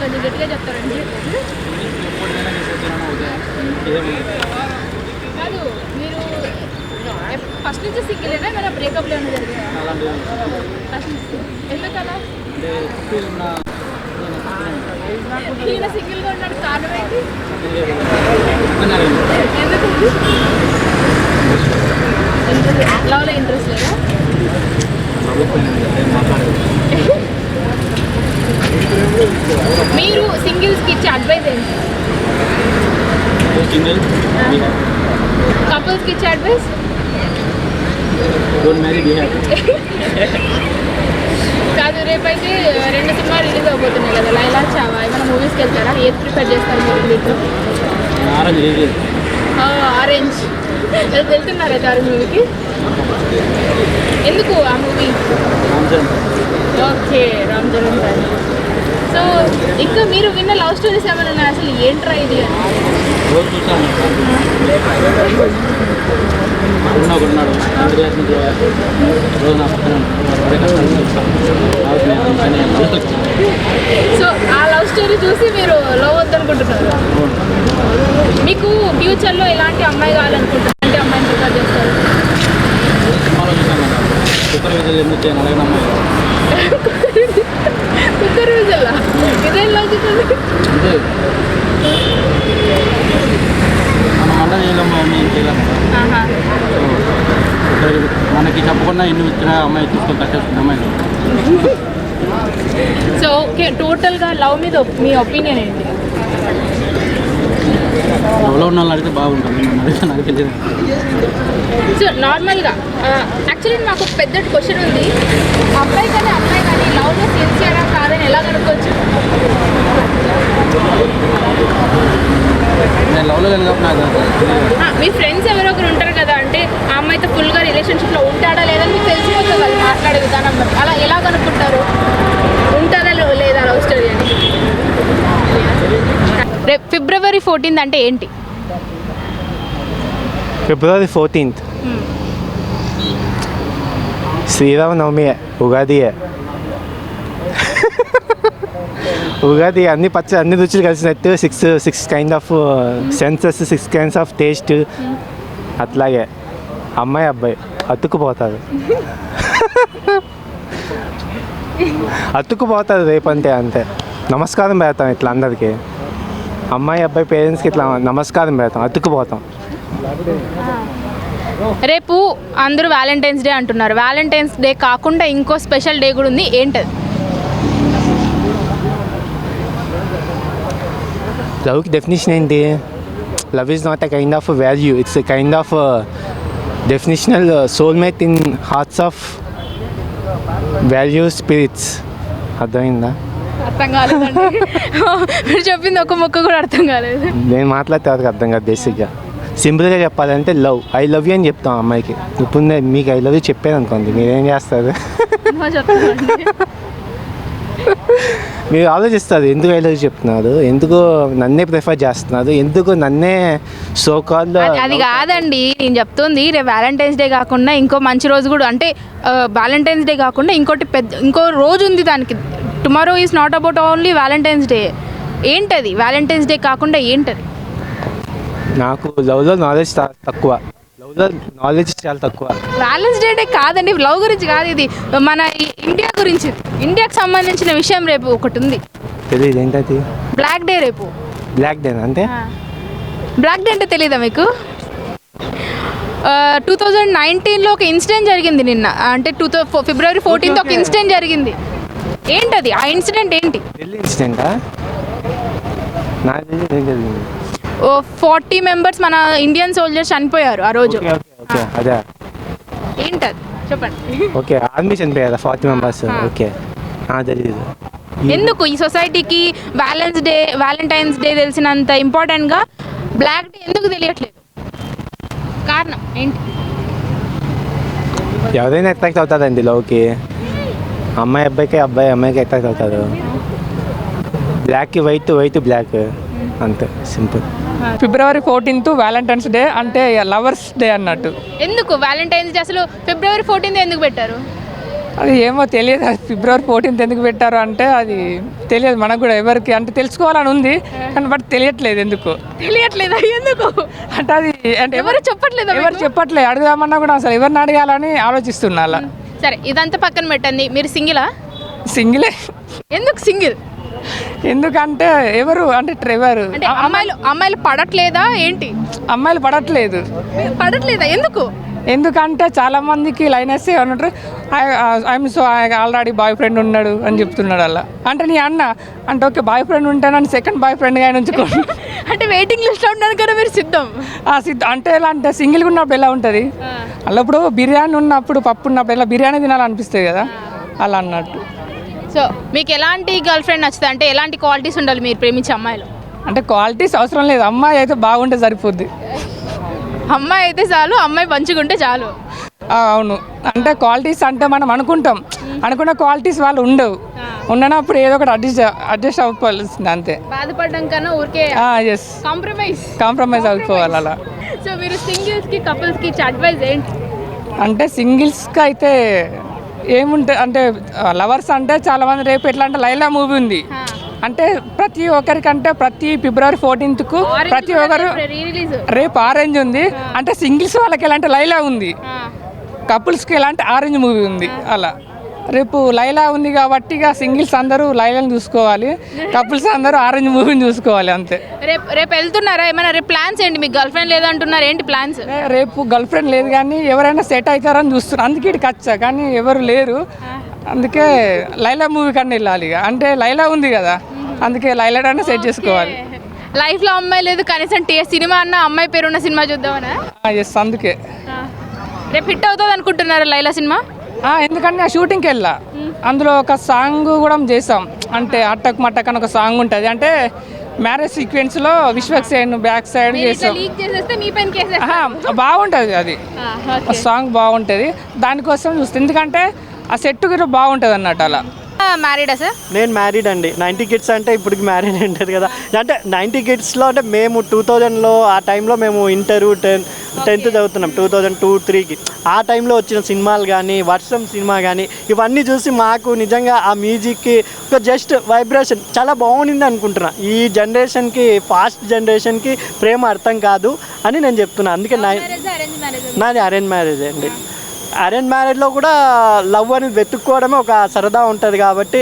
కొంచెం గట్టిగా చెప్తారండి. కాదు మీరు ఫస్ట్ నుంచి సింగిలేనా ఏమైనా బ్రేకప్లో ఏమైనా జరిగాయా? ఫస్ట్ నుంచి ఎందుకలా? ఈయన సింగిల్గా ఉన్నాడు కారణం ఏంటి? ఎందుకు లవ్లో ఇంట్రెస్ట్ లేదా? మీరు సింగిల్స్కి ఇచ్చే అడ్వైస్ ఏంటి? కపుల్స్కి ఇచ్చే అడ్వైస్? కాదు, రేపైతే 2 సినిమాలు రిలీజ్ అవబోతున్నాయి కదా, లైలా చావా, ఏమైనా మూవీస్కి వెళ్తారా? ఏది ప్రిఫర్ చేస్తారు మీరు దీంట్లో? ఆరెంజ్ వెళ్తున్నారైతే ఆరెంజ్ మూవీకి. ఎందుకు ఆ మూవీ? ఓకే, రామ్ చరణ్ గారు. సో ఇంకా మీరు విన్న లవ్ స్టోరీస్ ఏమైనా ఉన్నాయి? అసలు ఏంట్రా ఇది అని సో ఆ లవ్ స్టోరీ చూసి మీరు లవ్ వద్దనుకుంటున్నారు. మీకు ఫ్యూచర్లో ఎలాంటి అమ్మాయి కావాలనుకుంటున్నారు? అంటే అమ్మాయిని ప్రిఫర్ చేస్తారు? కుక్కర్ విజల్లా ఇదేం లాజిక్ ఉంది? మనకి చెప్పకుండా ఎన్ని ఇచ్చిన అమ్మాయి తీసుకొని కట్టేస్తుంది అమ్మాయి. సో ఓకే, టోటల్గా లవ్ మీద మీ ఒపీనియన్ ఏంటి? లవ్లో ఉన్న వాళ్ళు అడిగితే బాగుంటుంది, అడిగితే నాకు తెలియదు. సో నార్మల్గా యాక్చువల్లీ నాకు పెద్ద క్వశ్చన్ ఉంది. అబ్బాయి కానీ అమ్మాయి కానీ లవ్లో సిన్సియరా కాదని ఎలా కనుక్కోవచ్చు? నేను లవ్లో వెళ్ళి నాకు మీ ఫ్రెండ్స్ ఎవరో ఒకరు ఉంటారు కదా, అంటే ఆ అమ్మాయితో ఫుల్గా రిలేషన్షిప్లో ఉంటాడా లేదని మీకు తెలిసిపోతుంది వాళ్ళు మాట్లాడే విధానం బట్టి. అలా ఎలా కనుక్కుంటారు ఉంటారా లేదా లవ్ స్టోరీ అని? రేపు February 14th అంటే ఏంటి? February 14th Sri Rama Navami, Ugadi. ఉగాది అన్ని అన్ని రుచులు కలిసినట్టు six kind of senses, 6 kinds of taste. అట్లాగే అమ్మాయి అబ్బాయి అతుక్కుపోతారు. అతుక్కుపోతారు రేపంటే అంతే. నమస్కారం పెడతాం ఇట్లా అందరికీ. అమ్మాయి అబ్బాయి పేరెంట్స్కి ఇట్లా నమస్కారం పెడతాం, అతుక్కుపోతాం. రేపు అందరూ వ్యాలంటైన్స్ డే అంటున్నారు. వ్యాలంటైన్స్ డే కాకుండా ఇంకో స్పెషల్ డే కూడా ఉంది, ఏంటది? లవ్కి డెఫినేషన్ ఏంటి? Love is not a kind of value, it's a kind of definitional soulmate in hearts of value spirits. అర్థమైందా? అర్థం కాలేదండి. మీరు చెప్పింది ఒక మొక్క కూడా అర్థం కాలేదు. నేను మాట్లాడితే ఎవరికి అర్థం కాదు. బేసిక్గా సింపుల్గా చెప్పాలంటే లవ్, ఐ లవ్ యూ అని చెప్తాం అమ్మాయికి. ఇప్పుడు మీకు ఐ లవ్ యూ చెప్పాను అనుకోండి, మీరేం చేస్తారు? మీరు ఆలోచిస్తారు, ఎందుకు ఐ లవ్ యూ చెప్తున్నారు, ఎందుకు నన్నే ప్రిఫర్ చేస్తున్నారు, ఎందుకు నన్నే సోకాల్. అది కాదండి నేను చెప్తుంది. రేపు వ్యాలంటైన్స్ డే కాకుండా ఇంకో మంచి రోజు కూడా, అంటే వ్యాలంటైన్స్ డే కాకుండా ఇంకో రోజు ఉంది దానికి. Tomorrow is not about only Valentine's day. ఏంటది వ్యాలంటైన్స్ డే కాకుండా? ఏంటది? నాకు లవ్లో నాలెడ్జ్ తక్కువ. లవ్లో నాలెడ్జ్ చాలా తక్కువ. వ్యాలెన్స్ డే కాదండి, లవ్ గురించి కాదు ఇది, మన ఇండియా గురించి. ఇండియాకి సంబంధించిన విషయం రేపు ఒకటి ఉంది. తెలియదు ఏంటది? బ్లాక్ డే రేపు. బ్లాక్ డే అంటే? బ్లాక్ డే అంటే తెలీదా మీకు? 2019లో ఒక ఇన్సిడెంట్ జరిగింది నిన్న, అంటే February 14th ఒక ఇన్సిడెంట్ జరిగింది. ఏంటది? ఆ ఇన్సిడెంట్ ఏంటి? ఢిల్లీ ఇన్సిడెంటా? నాకు తెలియదు ఏం జరిగింది. 40 members మన ఇండియన్ సోల్జర్స్ చనిపోయారు ఆ రోజు. ఓకే అదే. ఏంటది చెప్పండి. ఓకే, ఆర్మీ చనిపోయారా 40 members? ఓకే, తెలియదు. ఎందుకు ఈ సొసైటీకి వ్యాలంటైన్స్ డే తెలిసినంత ఇంపార్టెంట్గా బ్లాక్ డే ఎందుకు తెలియట్లేదు? కారణం ఏంటి? ఎవరైనా అట్రాక్ట్ అవుతారండి లవ్కి. అమ్మాయి అబ్బాయికి, అబ్బాయి అమ్మాయికి అట్రాక్ట్ అవుతారు. బ్లాక్కి వైట్, వైట్ బ్లాక్, అంతే simple. February 14th Valentine's day అంటే లవర్స్ డే అన్నట్టు. ఎందుకు వ్యాలంటైన్స్ డే అసలు February 14th ఎందుకు పెట్టారు? అది ఏమో తెలియదు. అది ఫిబ్రవరి 14th ఎందుకు పెట్టారు అంటే అది తెలియదు మనకు కూడా ఎవరికి, అంటే తెలుసుకోవాలని ఉంది కానీ బట్ తెలియట్లేదు ఎందుకు. తెలియట్లేదా ఎందుకు? అంటే అది అంటే ఎవరు చెప్పట్లేదు. ఎవరు చెప్పట్లేదు, అడుగుదామన్నా కూడా అసలు ఎవరిని అడగాలని ఆలోచిస్తున్నా అలా. సరే ఇదంతా పక్కన పెట్టండి, మీరు సింగిలా? సింగిలే. ఎందుకు సింగిల్? ఎందుకంటే ఎవరు అంటే ట్రెవర్ అంటే అమ్మాయిలు పడట్లేదా ఏంటి? అమ్మాయిలు పడట్లేదు. పడట్లేదా ఎందుకు? ఎందుకంటే చాలా మందికి లైన్ వేస్తే ఏమంటారు, I'm so already boy friend ఉన్నాడు అని చెప్తున్నాడు అలా. అంటే నీ అన్న అంటే ఓకే బాయ్ ఫ్రెండ్ ఉంటానని సెకండ్ బాయ్ ఫ్రెండ్గా ఆయన ఉంచుకోండి. అంటే వెయిటింగ్ లిస్ట్లో ఉన్నాను కదా మీరు సిద్ధం. సిద్ధం అంటే ఎలా అంటే సింగిల్గా ఉన్నప్పుడు ఎలా ఉంటుంది అలా, ఇప్పుడు బిర్యానీ ఉన్నప్పుడు పప్పు ఉన్నప్పుడు ఎలా బిర్యానీ తినాలనిపిస్తుంది కదా అలా అన్నట్టు. సో మీకు ఎలాంటి గర్ల్ ఫ్రెండ్ నచ్చుతుంది, అంటే ఎలాంటి క్వాలిటీస్ ఉండాలి మీరు ప్రేమించే అమ్మాయిలు? అంటే క్వాలిటీస్ అవసరం లేదు, అమ్మాయి అయితే బాగుంటే సరిపోద్ది. అమ్మాయి అయితే చాలు, అమ్మాయి మంచిగా ఉంటే చాలు. అవును, అంటే క్వాలిటీస్ అంటే మనం అనుకున్న క్వాలిటీస్ వాళ్ళు ఉండనప్పుడు ఏదో ఒకటి అడ్జస్ట్ అవ్వాల్సింది అంతే. బాధపడడం కన్నా ఊరికే ఎస్ కాంప్రమైజ్ అయిపోవాలి అలా. సో మీరు సింగిల్స్కి కపుల్స్కి ఇచ్చే అడ్వైస్ ఏంటి? అంటే సింగిల్స్కి అయితే ఏముంటుంది అంటే లవర్స్ అంటే చాలామంది రేపు ఎట్లా అంటే లైలా మూవీ ఉంది అంటే ప్రతి ఒక్కరికంటే ప్రతి ఫిబ్రవరి 14th ప్రతి ఒక్కరు రేపు ఆరెంజ్ ఉంది అంటే సింగిల్స్ వాళ్ళకి ఎలా అంటే లైలా ఉంది, కపుల్స్కి ఎలా అంటే ఆరెంజ్ మూవీ ఉంది అలా. రేపు లైలా ఉంది కాబట్టి ఇక సింగిల్స్ అందరూ లైలాని చూసుకోవాలి, కపుల్స్ అందరూ ఆరెంజ్ మూవీని చూసుకోవాలి అంతే. రేపు వెళ్తున్నారా ఏమైనా? రేపు ప్లాన్స్ ఏంటి? మీకు గర్ల్ ఫ్రెండ్ లేదంటున్నారు, ఏంటి ప్లాన్స్? రేపు గర్ల్ ఫ్రెండ్ లేదు కానీ ఎవరైనా సెట్ అవుతారని చూస్తున్నారు, అందుకే ఇటు వచ్చా కానీ ఎవరు లేరు, అందుకే లైలా మూవీ కన్నా వెళ్ళాలి ఇక. అంటే లైలా ఉంది కదా అందుకే లైలానే సెట్ చేసుకోవాలి. లైఫ్లో అమ్మాయి లేదు కనీసం సినిమా అన్న అమ్మాయి పేరున్న సినిమా చూద్దామనా? ఎస్, అందుకే రేపు హిట్ అవుతుంది అనుకుంటున్నారు లైలా సినిమా? ఎందుకంటే ఆ షూటింగ్కి వెళ్ళా, అందులో ఒక సాంగ్ కూడా చేసాం, అంటే అట్టక్ మట్టక్ అని ఒక సాంగ్ ఉంటుంది, అంటే మ్యారేజ్ సీక్వెన్స్లో విశ్వక్సేన్ బ్యాక్ సైడ్ చేసాం. బాగుంటుంది అది, సాంగ్ బాగుంటుంది, దానికోసం చూస్తే ఎందుకంటే ఆ సెట్ కూడా బాగుంటుంది అన్నట్టు అలా. మ్యారీడా సార్? నేను మ్యారీడ్ అండి. 90 kids అంటే ఇప్పటికి మ్యారీడ్ ఉంటుంది కదా. అంటే 90 kidsలో అంటే మేము 2000లో ఆ టైంలో మేము ఇంటర్ 10th చదువుతున్నాం 2002-03కి. ఆ టైంలో వచ్చిన సినిమాలు కానీ వర్షం సినిమా కానీ ఇవన్నీ చూసి మాకు నిజంగా ఆ మ్యూజిక్కి ఒక జస్ట్ వైబ్రేషన్ చాలా బాగుండింది అనుకుంటున్నా. ఈ జనరేషన్కి ఫాస్ట్ జనరేషన్కి ప్రేమ అర్థం కాదు అని నేను చెప్తున్నాను. అందుకే నాది అరేంజ్ మ్యారేజ్ అండి. అరేంజ్ మ్యారేజ్లో కూడా లవ్ అనేది వెతుక్కోవడమే ఒక సరదా ఉంటుంది కాబట్టి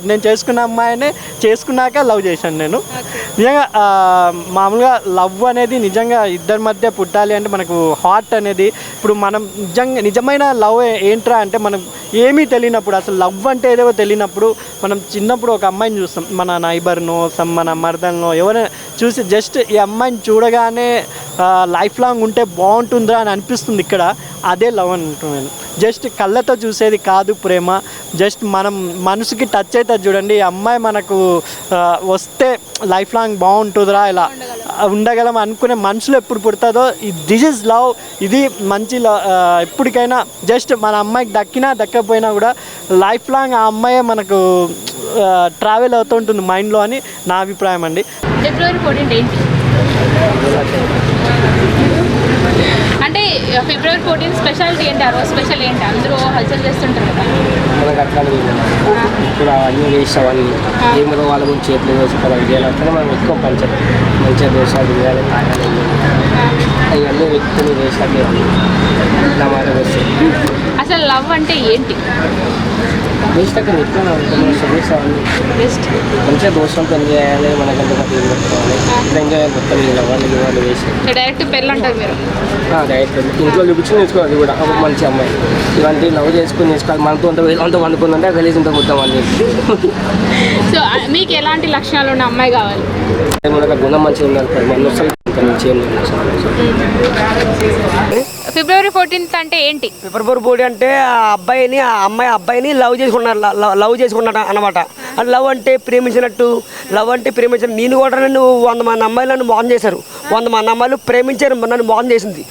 నేను చేసుకున్న అమ్మాయినే చేసుకున్నాక లవ్ చేశాను నేను. నిజంగా మామూలుగా లవ్ అనేది నిజంగా ఇద్దరి మధ్య పుట్టాలి అంటే మనకు హార్ట్ అనేది ఇప్పుడు మనం నిజమైన లవ్ ఏంట్రా అంటే మనం ఏమీ తెలియనప్పుడు అసలు లవ్ అంటే ఏదో తెలియనప్పుడు మనం చిన్నప్పుడు ఒక అమ్మాయిని చూస్తాం, మన నైబర్నో మన మర్దల్నో ఎవరైనా చూసి జస్ట్ ఈ అమ్మాయిని చూడగానే లైఫ్ లాంగ్ ఉంటే బాగుంటుందా అని అనిపిస్తుంది. ఇక్కడ అదే లవ్ అంటున్నాను. జస్ట్ కళ్ళతో చూసేది కాదు ప్రేమ, జస్ట్ మనం మనసుకి టచ్ అవుతుంది చూడండి. ఈ అమ్మాయి మనకు వస్తే లైఫ్ లాంగ్ బాగుంటుందిరా ఇలా ఉండగలం అనుకునే మనసులో ఎప్పుడు పుడుతుందో దిస్ ఇస్ లవ్. ఇది మంచి ఎప్పటికైనా జస్ట్ మన అమ్మాయికి దక్కినా దక్కపోయినా కూడా లైఫ్ లాంగ్ ఆ అమ్మాయి మనకు ట్రావెల్ అవుతూ ఉంటుంది మైండ్లో అని నా అభిప్రాయం అండి. ఫిబ్రవరి 14 ఏంటి అంటే ఫిబ్రవరి 14 స్పెషాలిటీ ఏంటి? ఆ రోజు స్పెషల్ ఏంటి? అందరూ హల్చల్ చేస్తుంటారు కదా. మనకు అట్లా ఇప్పుడు అవన్నీ వేస్ట్ అవన్నీ ఏమో వాళ్ళ గురించి చేతులు వేసుకోవాలి చేయాలంటే మనం ఎక్కువ మంచిగా దోషాలు చేయాలి, తాగాలి, అవన్నీ వ్యక్తులు వేసాలి ఇట్లా మాట వస్తాయి. అసలు లవ్ అంటే ఏంటి? వేస్ట్ అక్కడ ఎక్కువ సర్వీస్ అవన్నీ మంచిగా దోషంతో చేయాలి, మనకంటే ఏం పెట్టుకోవాలి, ఇట్లా ఎంజాయ్ మొత్తం వాళ్ళు వేసి డైరెక్ట్ పెళ్ళి అంటారు మీరు? డైరెక్ట్ ఇంట్లో చూపించుకుని నేర్చుకోవాలి కూడా ఒక మంచి అమ్మాయి ఇవన్నీ లవ్ చేసుకుని నేర్చుకోవాలి. మనతో అంత వండుకుందంటే కలిసి ఇంత మొత్తం అని. సో మీకు ఎలాంటి లక్షణాలు ఉన్న అమ్మాయి కావాలి? మనకు గుణం మంచిగా ఉండాలి, మన ఫిబ్రవరి 14 అంటే ఏంటి? ఫిబ్రవరి 14 అంటే ఆ అబ్బాయిని లవ్ చేసుకున్నాడు అనమాట. అది లవ్ అంటే ప్రేమించినట్టు, లవ్ అంటే ప్రేమించిన నేను కూడా నన్ను 100 మంది అమ్మాయిలు నన్ను మోసం చేశారు, 100 మంది అమ్మాయిలు ప్రేమించారు నన్ను మోసం చేసింది.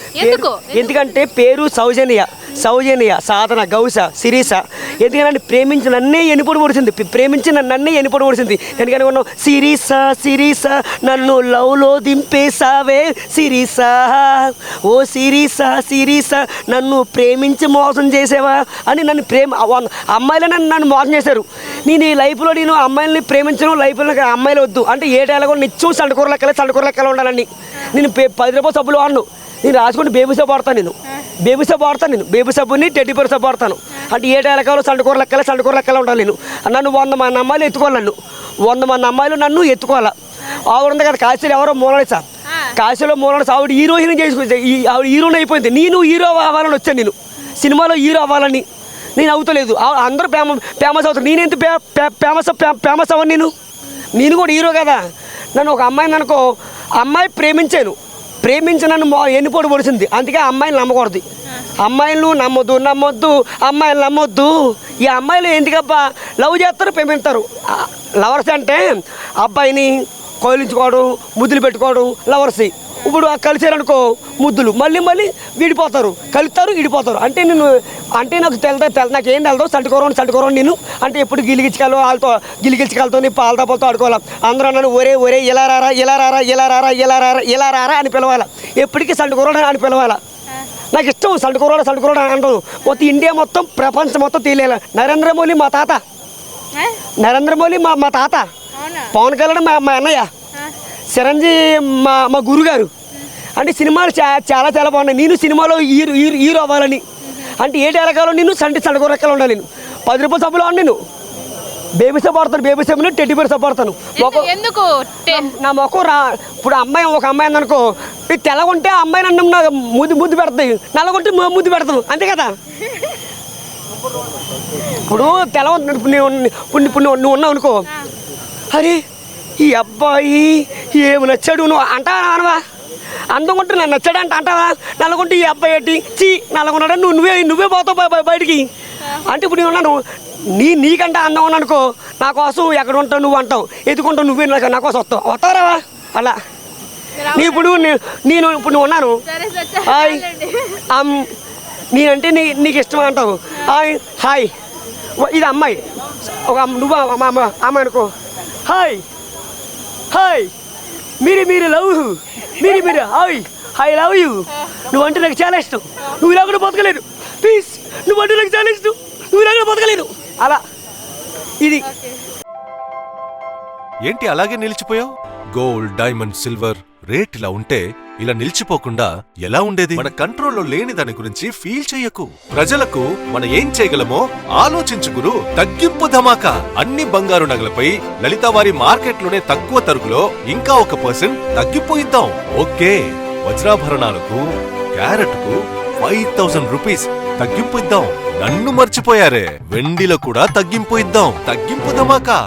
ఎందుకంటే పేరు సౌజన్య, సౌజన్య, సాధన, గౌస, శిరీష. ఎందుకంటే ప్రేమించి నన్నే ఎన్నిపొడి పొడిచింది, ప్రేమించి నన్నే ఎన్నిపొడి పొడిచింది. ఎందుకంటే ఉన్నాం శిరీష శిరీష నన్ను లవ్లో దింపేసావే శిరీష, ఓ శిరీష శిరీష నన్ను ప్రేమించి మోసం చేసావా అని నన్ను అమ్మాయిలే నన్ను మోసం చేశారు. నేను ఈ లైఫ్లో నేను అమ్మాయిలని ప్రేమించను, లైఫ్లో అమ్మాయిలు వద్దు అంటే ఏటేళ్ళ కూడా నిత్యం సండకూర లెక్కలే ఉండాలని. నేను 10 రూపాయల సబ్బులు వాడను, నేను రాసుకుంటే బేబీ సబ్బు వాడతాను, నేను బేబీ సబ్బుని టెడ్డీ బేర్ సబ్బు వాడతాను. అంటే ఏటేళ్ళకాలో సండకూర లెక్కలే ఉండాలి. నేను నన్ను 100 మంది అమ్మాయిలు ఎత్తుకోవాలి, 100 మంది అమ్మాయిలు నన్ను ఎత్తుకోవాలి. ఆవిడ ఉంది కదా కాశీలో, ఎవరో మూలనేసా, కాశీలో మూలనేసా, ఆవిడ హీరోయిన్ చేసుకుంటే ఆవిడ హీరోయిన్ అయిపోయింది. నేను హీరో అవ్వాలని వచ్చాను, నేను సినిమాలో హీరో అవ్వాలని నేను అవుతలేదు. అందరూ ఫేమస్ అవుతారు, నేనెంత ఫేమస్ అవ్వను. నేను కూడా హీరో కదా. నన్ను ఒక అమ్మాయిని అనుకో, అమ్మాయి ప్రేమించి నన్ను ఎన్నిపోటు పొడిచింది. అందుకే అమ్మాయిని నమ్మకూడదు, అమ్మాయిలు నమ్మొద్దు, అమ్మాయిలు నమ్మొద్దు. ఈ అమ్మాయిలు ఎందుకబ్బా లవ్ చేస్తారు, ప్రేమిస్తారు. లవర్స్ అంటే అబ్బాయిని కోయిలించుకోవడం, ముద్దులు పెట్టుకోవడం లవర్స్. ఇప్పుడు కలిసారనుకో ముద్దులు, మళ్ళీ విడిపోతారు, కలుస్తారు, విడిపోతారు. అంటే నాకు నాకేం తెలదు, సంటుకోరం నేను అంటే ఎప్పుడు గిలిగించగలవు, వాళ్ళతో గిలిగించగలతో పాలతో పాలతో ఆడుకోవాలి. అందరూ నన్ను ఒరే ఇలా రారా అని పిలవాలి, ఎప్పటికీ సంటుకోరం అని పిలవాలి. నాకు ఇష్టం సంటుకోరం అంటాను. మొత్తం ఇండియా మొత్తం ప్రపంచం మొత్తం తెలియాలి. నరేంద్ర మోడీ మా తాత, మా తాత, పవన్ కళ్యాణ్ మా అన్నయ్య, చిరంజీవి మా గురుగారు. అంటే సినిమాలు చాలా బాగున్నాయి. నేను సినిమాలో హీరో అవ్వాలని అంటే ఏటేళ్ళకాలో నేను సండకూర రెక్కలు ఉండాలి. 10 రూపాయల సబ్బులు వాడు, నేను బేబీ సబ్బు వాడతాను, బేబీ సబ్బుని టెడ్డీ బేర్ సబ్బు వాడతాను. ఎందుకు నా మొక్క ఇప్పుడు ఒక అమ్మాయి ఉందనుకో, ఇది తెల్లగుంటే ఆ అమ్మాయి నన్ను ముద్దు పెడతాయి, నల్లగుంటే ముద్దు పెడతాను, అంతే కదా. ఇప్పుడు ఇప్పుడు నువ్వు ఉన్నావు అనుకో, అరే ఈ అబ్బాయి ఏమి నచ్చాడు నువ్వు అంటావా అనవా, అందకుంటే నన్ను నచ్చాడు అంటావా, నల్లగుంటే ఈ అబ్బాయి ఏంటి నల్లగున్నాడు నువ్వే పోతావు బయటికి. అంటే ఇప్పుడు నేను ఉన్నాను, నీకంటే అందం ఉన్నాను అనుకో, నా కోసం ఎక్కడ ఉంటావు నువ్వు అంటావు, ఎదుకుంటావు నువ్వే నా కోసం వస్తావరావా అలా. ఇప్పుడు నువ్వు ఉన్నాను, హాయ్ నేనంటే నీకు ఇష్టం అంటావు, హాయ్ ఇది అమ్మాయి, ఒక నువ్వు అమ్మాయి అనుకో, హాయ్ మీరు లవ్ మీరు హాయ్ ఐ లవ్ యూ, నువ్వంటే నాకు చాలా ఇష్టం, నువ్వు ఇలా కూడా బతకలేదు, ప్లీజ్ నువ్వంటే నాకు చాలా ఇష్టం, నువ్వు ఇలా కూడా బతకలేదు అలా. ఇది ఏంటి అలాగే నిలిచిపోయావు? గోల్డ్, డైమండ్, సిల్వర్ రేట్ ఇలా ఉంటే ఇలా నిలిచిపోకుండా ఎలా ఉండేది? మన కంట్రోల్లో లేని దాని గురించి ఫీల్ చెయ్యకు. ప్రజలకు మనం ఏం చేయగలమో ఆలోచించు గురు. తగ్గింపు ధమాకా అన్ని బంగారు నగలపై లలిత వారి మార్కెట్లోనే తక్కువ తరుగులో ఇంకా 1% తగ్గింపు ఇద్దాం. ఓకే, వజ్రాభరణాలకు క్యారెట్కు 5000 రూపీస్ తగ్గింపు ఇద్దాం. నన్ను మర్చిపోయారే, వెండిలో కూడా తగ్గింపు ఇద్దాం. తగ్గింపు ధమాకా.